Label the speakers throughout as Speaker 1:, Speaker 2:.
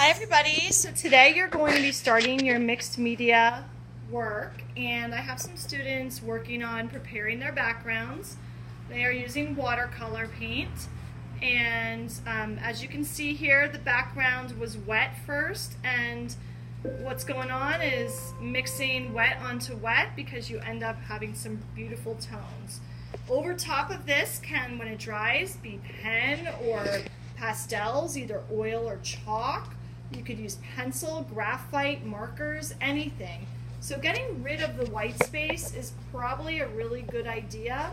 Speaker 1: Hi everybody, so today you're going to be starting your mixed media work, and I have some students working on preparing their backgrounds. They are using watercolor paint, and as you can see here, the background was wet first, and what's going on is mixing wet onto wet because you end up having some beautiful tones. Over top of this can, when it dries, be pen or pastels, either oil or chalk. You could use pencil, graphite, markers, anything. So getting rid of the white space is probably a really good idea.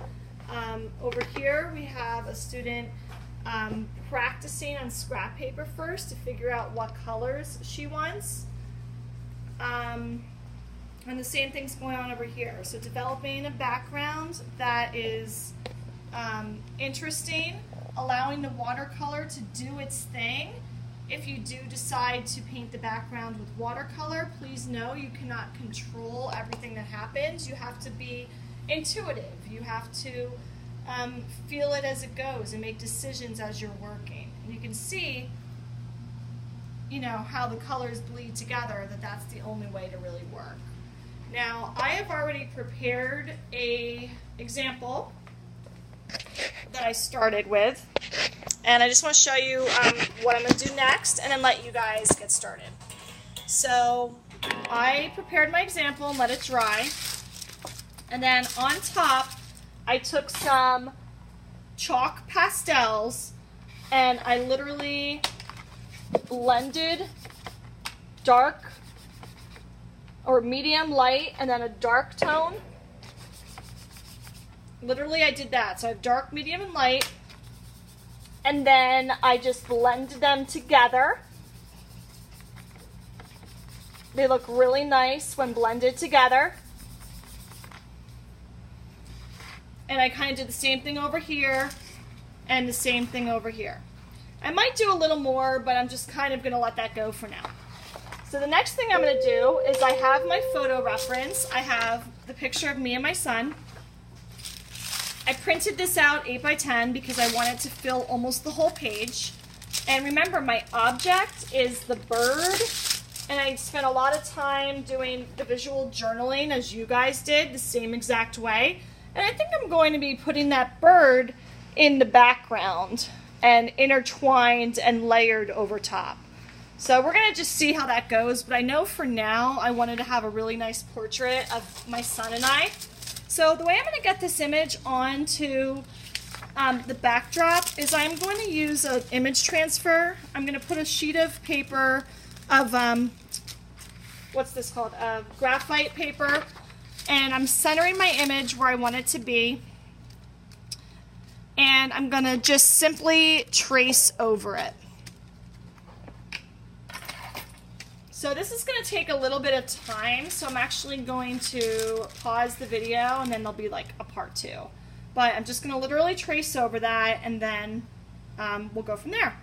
Speaker 1: Over here we have a student practicing on scrap paper first to figure out what colors she wants. And the same thing's going on over here. So developing a background that is interesting, allowing the watercolor to do its thing. If you do decide to paint the background with watercolor, please know you cannot control everything that happens. You have to be intuitive. You have to feel it as it goes and make decisions as you're working. And you can see, you know, how the colors bleed together, that's the only way to really work. Now, I have already prepared an example that I started with, and I just want to show you what I'm going to do next and then let you guys get started. So I prepared my example and let it dry, and then on top I took some chalk pastels and I literally blended dark or medium light and then a dark tone. Literally I did that. So I have dark, medium, and light, and then I just blended them together. They look really nice when blended together. And I kind of did the same thing over here and the same thing over here. I might do a little more, but I'm just kind of going to let that go for now. So the next thing I'm going to do is I have my photo reference. I have the picture of me and my son. I printed this out 8 by 10 because I wanted to fill almost the whole page. And remember, my object is the bird, and I spent a lot of time doing the visual journaling as you guys did, the same exact way. And I think I'm going to be putting that bird in the background and intertwined and layered over top. So we're going to just see how that goes, but I know for now I wanted to have a really nice portrait of my son and I. So the way I'm going to get this image onto the backdrop is I'm going to use an image transfer. I'm going to put a sheet of paper of, what's this called, graphite paper, and I'm centering my image where I want it to be, and I'm going to just simply trace over it. So this is going to take a little bit of time, so I'm actually going to pause the video and then there'll be like a part 2. But I'm just going to literally trace over that, and then we'll go from there.